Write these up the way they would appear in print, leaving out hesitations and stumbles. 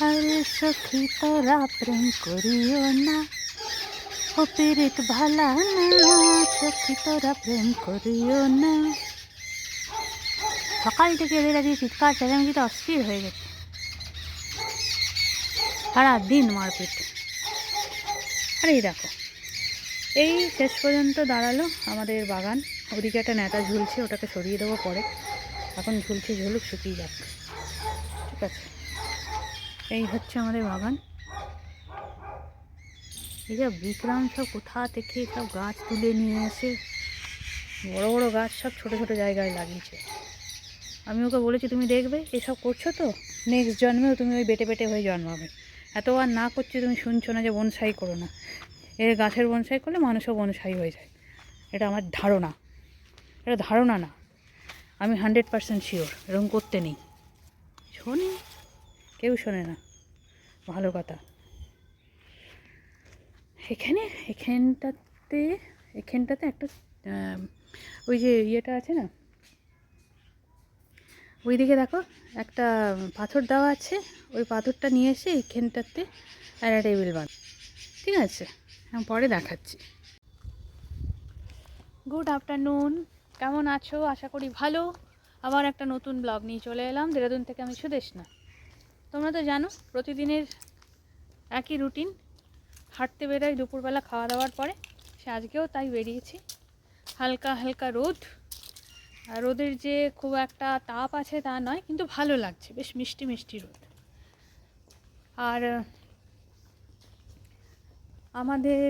আরে সখী তোরা প্রেম করিও না, ও পীড়িত ভালা না, সখী তোরা প্রেম করিও না। সকাল থেকে এদের আজকে চিৎকার চেঁচামেচিতে অস্থির হয়ে গেছে, সারাদিন মারপিট। আর এই দেখো, এই শেষ পর্যন্ত দাঁড়ালো আমাদের বাগান। ওদিকে একটা নেতা ঝুলছে, ওটাকে সরিয়ে দেবো পরে, এখন ঝুলছে, ঝুলুক, শুকিয়ে যাক, ঠিক আছে। এই হচ্ছে আমাদের বাগান। এই যে বিক্রম সব কোথা থেকে সব গাছ তুলে নিয়ে এসে বড় বড় গাছ সব ছোট ছোট জায়গায় লাগিয়েছে। আমি ওকে বলেছি তুমি দেখবে এসব করছো তো নেক্সট জন্মেও তুমি ওই বেটে বেটে হয়ে জন্মাবে। এতবার না করছি তুমি শুনছো না যে বনসাই করো না। এর গাছের বনসাই করলে মানুষও বনসাই হয়ে যায়, এটা আমার ধারণা। এটা ধারণা না, আমি 100% শিওর এরকম করতে নেই। শোনে, কেউ শোনে না, ভালো কথা। এখানটাতে একটা ওই যে ইয়েটা আছে না, ওইদিকে দেখো একটা পাথর দেওয়া আছে, ওই পাথরটা নিয়ে এসে এখানটাতে একটা টেবিল বান, ঠিক আছে। আমি পরে দেখাচ্ছি। গুড আফটারনুন, কেমন আছো? আশা করি ভালো। আবার একটা নতুন ব্লগ নিয়ে চলে এলাম দেরাদুন থেকে। আমি সুদেষ্ণা। তোমরা তো জানো প্রতিদিনের একই রুটিন, হাঁটতে বেরোই দুপুরবেলা খাওয়া দাওয়ার পরে। সে আজকেও তাই বেরিয়েছি। হালকা হালকা রোদ, আর রোদের যে খুব একটা তাপ আছে তা নয়, কিন্তু ভালো লাগছে, বেশ মিষ্টি মিষ্টি রোদ। আর আমাদের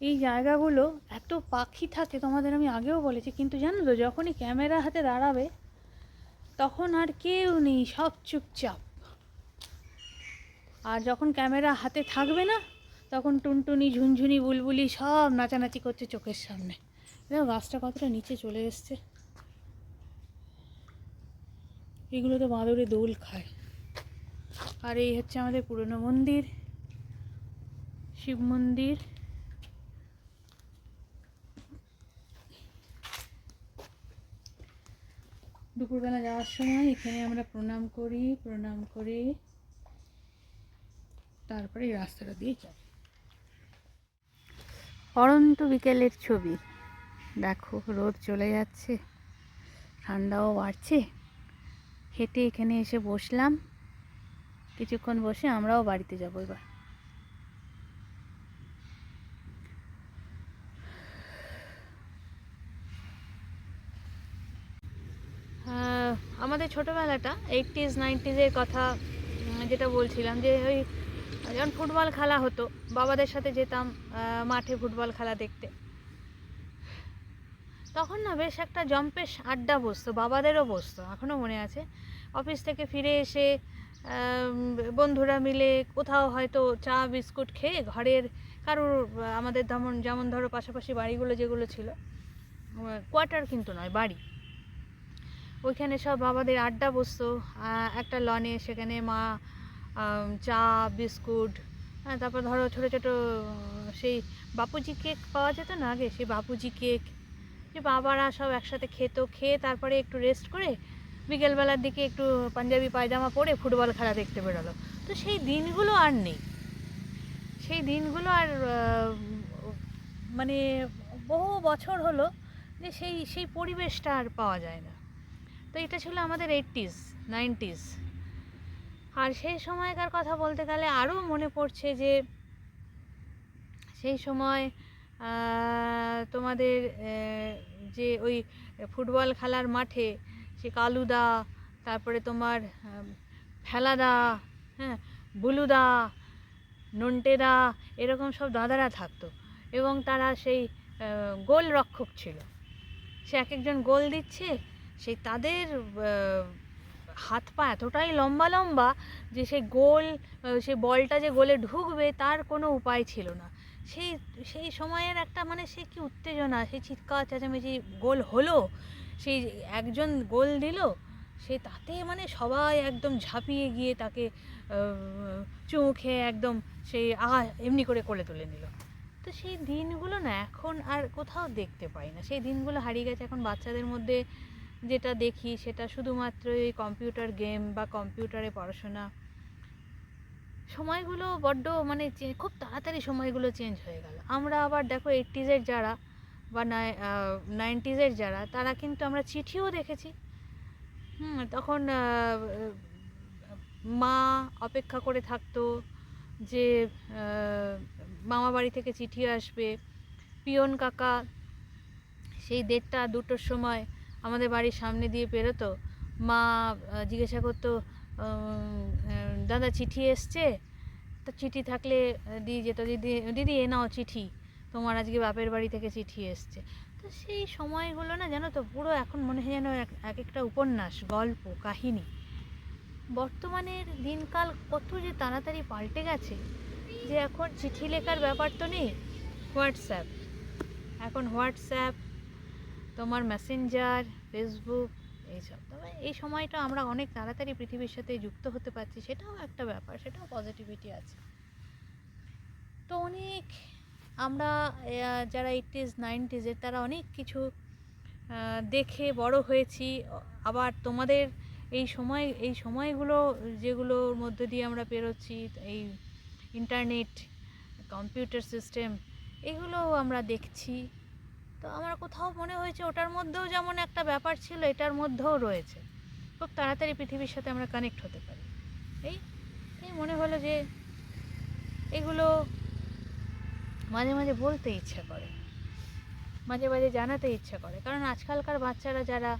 এই জায়গাগুলো এত পাখি থাকে, তোমাদের আমি আগেও বলেছি, কিন্তু জানো তো যখনই ক্যামেরা হাতে দাঁড়াবে তখন আর কেউ নেই, সব চুপচাপ। আর যখন ক্যামেরা হাতে থাকবে না তখন টুনটুনি ঝুনঝুনি বুলবুলি সব নাচানাচি করছে চোখের সামনে। দেখো গাছটা কতটা নিচে চলে এসছে, এগুলো তো বাঁদরে দোল খায়। আর এই হচ্ছে আমাদের পুরনো মন্দির, শিব মন্দির। দুপুরবেলা যাওয়ার সময় এখানে আমরা প্রণাম করি তারপরে এই রাস্তাটা দিয়ে যাই। পড়ন্ত বিকেলের ছবি দেখো, রোদ চলে যাচ্ছে, ঠান্ডাও বাড়ছে। হেঁটে এখানে এসে বসলাম, কিছুক্ষণ বসে আমরাও বাড়িতে যাবো এবার। আমাদের ছোটোবেলাটা 80s 90s কথা, যেটা বলছিলাম যে ওই যখন ফুটবল খেলা হতো বাবাদের সাথে যেতাম মাঠে ফুটবল খেলা দেখতে। তখন না বেশ একটা জম্পেশ আড্ডা বসতো, বাবাদেরও বসতো, এখনও মনে আছে। অফিস থেকে ফিরে এসে বন্ধুরা মিলে কোথাও হয়তো চা বিস্কুট খেয়ে ঘরের কারোর, আমাদের যেমন ধরো পাশাপাশি বাড়িগুলো যেগুলো ছিল, কোয়ার্টার কিন্তু নয়, বাড়ি, ওইখানে সব বাবাদের আড্ডা বসতো একটা লনে। সেখানে মা চা বিস্কুট, হ্যাঁ, তারপর ধরো ছোটো ছোটো সেই বাপুজি কেক পাওয়া যেত না আগে, সেই বাপুজি কেক, যে বাবারা সব একসাথে খেয়ে তারপরে একটু রেস্ট করে বিকেলবেলার দিকে একটু পাঞ্জাবি পায়জামা পরে ফুটবল খেলা দেখতে বেরোলো। তো সেই দিনগুলো আর নেই, সেই দিনগুলো আর মানে বহু বছর হলো যে সেই পরিবেশটা আর পাওয়া যায় না। তো এটা ছিল আমাদের 80s 90s। আর সেই সময়কার কথা বলতে গেলে আরও মনে পড়ছে যে সেই সময় তোমাদের যে ওই ফুটবল খেলার মাঠে সে কালুদা, তারপরে তোমার ফেলাদা, হ্যাঁ, বুলুদা, নন্টেদা, এরকম সব দাদারা থাকতো, এবং তারা সেই গোল রক্ষক ছিল। সে এক একজন গোল দিচ্ছে, সেই তাদের হাত পা এতটাই লম্বা লম্বা যে সেই গোল, সেই বলটা যে গোলে ঢুকবে তার কোনো উপায় ছিল না। সেই সময়ের একটা মানে সে কি উত্তেজনা, সেই চিৎকার চেঁচামেচি, গোল হলো, সেই একজন গোল দিল, সে তাতে মানে সবাই একদম ঝাঁপিয়ে গিয়ে তাকে চুমু খেয়ে একদম সেই এমনি করে কোলে তুলে নিল। তো সেই দিনগুলো না এখন আর কোথাও দেখতে পাই না, সেই দিনগুলো হারিয়ে গেছে। এখন বাচ্চাদের মধ্যে যেটা দেখি সেটা শুধুমাত্র এই কম্পিউটার গেম বা কম্পিউটারে পড়াশোনা। সময়গুলো বড্ড মানে খুব তাড়াতাড়ি সময়গুলো চেঞ্জ হয়ে গেল। আমরা আবার দেখো 80s যারা বা 90s যারা, তারা কিন্তু আমরা চিঠিও দেখেছি। তখন মা অপেক্ষা করে থাকতো যে মামা বাড়ি থেকে চিঠি আসবে। পিয়ন কাকা সেই 1:30-2টোর সময় আমাদের বাড়ির সামনে দিয়ে পেরোতো। মা জিজ্ঞাসা করতো, দাদা চিঠি এসছে? তো চিঠি থাকলে দিয়ে যেত, দিদি দিদি এ নাও চিঠি, তোমার আজকে বাপের বাড়ি থেকে চিঠি এসছে। তো সেই সময়গুলো না জানো তো পুরো এখন মনে হয় যেন এক একটা উপন্যাস, গল্প, কাহিনী। বর্তমানের দিনকাল কত যে তাড়াতাড়ি পাল্টে গেছে যে এখন চিঠি লেখার ব্যাপার তো নেই, হোয়াটসঅ্যাপ। এখন হোয়াটসঅ্যাপ, তোমার মেসেঞ্জার, ফেসবুক, এইসব। তবে এই সময়টা আমরা অনেক তাড়াতাড়ি পৃথিবীর সাথে যুক্ত হতে পারছি, সেটাও একটা ব্যাপার, সেটাও পজিটিভিটি আছে। তো অনেক আমরা যারা 80s 90s তারা অনেক কিছু দেখে বড় হয়েছি। আবার তোমাদের এই সময়গুলো যেগুলোর মধ্যে দিয়ে আমরা পেরোচ্ছি, এই ইন্টারনেট, কম্পিউটার সিস্টেম, এগুলোও আমরা দেখছি। তো আমার কোথাও মনে হয়েছে ওটার মধ্যেও যেমন একটা ব্যাপার ছিল, এটার মধ্যেও রয়েছে। খুব তাড়াতাড়ি পৃথিবীর সাথে আমরা কানেক্ট হতে পারি। এই মনে হলো যে এগুলো মাঝে মাঝে বলতে ইচ্ছা করে, মাঝে মাঝে জানাতে ইচ্ছা করে। কারণ আজকালকার বাচ্চারা যারা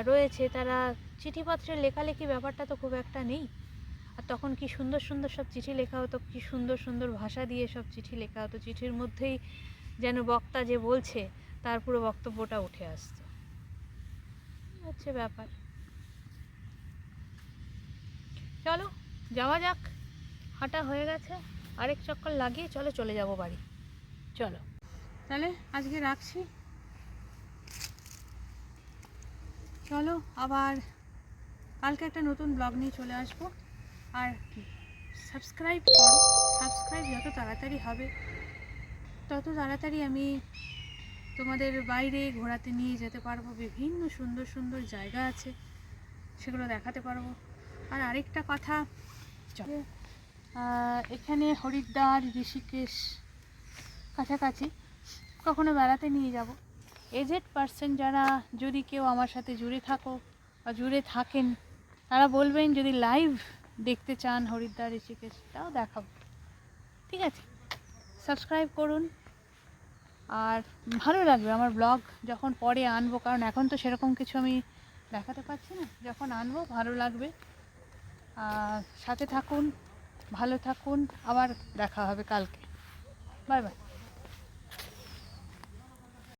রয়েছে, তারা চিঠিপত্রের লেখালেখি ব্যাপারটা তো খুব একটা নেই। আর তখন কি সুন্দর সুন্দর সব চিঠি লেখা হতো, কি সুন্দর সুন্দর ভাষা দিয়ে সব চিঠি লেখা হতো। চিঠির মধ্যেই যেন বক্তা যে বলছে তার পুরো বক্তব্যটা উঠে আসতো। হচ্ছে ব্যাপার। চলো যাওয়া যাক, হাঁটা হয়ে গেছে, আরেক চক্কর লাগিয়ে চলে যাব বাড়ি। চলো তাহলে আজকে রাখছি। চলো আবার কালকে একটা নতুন ব্লগ নিয়ে চলে আসবো। আর সাবস্ক্রাইব করো, সাবস্ক্রাইব যত তাড়াতাড়ি হবে তত তাড়াতাড়ি আমি তোমাদের বাইরে ঘোরাতে নিয়ে যেতে পারবো। বিভিন্ন সুন্দর সুন্দর জায়গা আছে, সেগুলো দেখাতে পারবো। আর আরেকটা কথা, এখানে হরিদ্বার, ঋষিকেশ কাছাকাছি কখনো বেড়াতে নিয়ে যাব। এজেড পার্সন যারা, যদি কেউ আমার সাথে জুড়ে থাকো বা জুড়ে থাকেন, তারা বলবেন যদি লাইভ দেখতে চান হরিদ্বার, ঋষিকেশ, তাও দেখাবো। ঠিক আছে, সাবস্ক্রাইব করুন। আর ভালো লাগবে আমার ব্লগ যখন পরে আনবো, কারণ এখন তো সেরকম কিছু আমি দেখাতে পারছি না। যখন আনবো ভালো লাগবে। সাথে থাকুন, ভালো থাকুন, আবার দেখা হবে কালকে। Bye bye.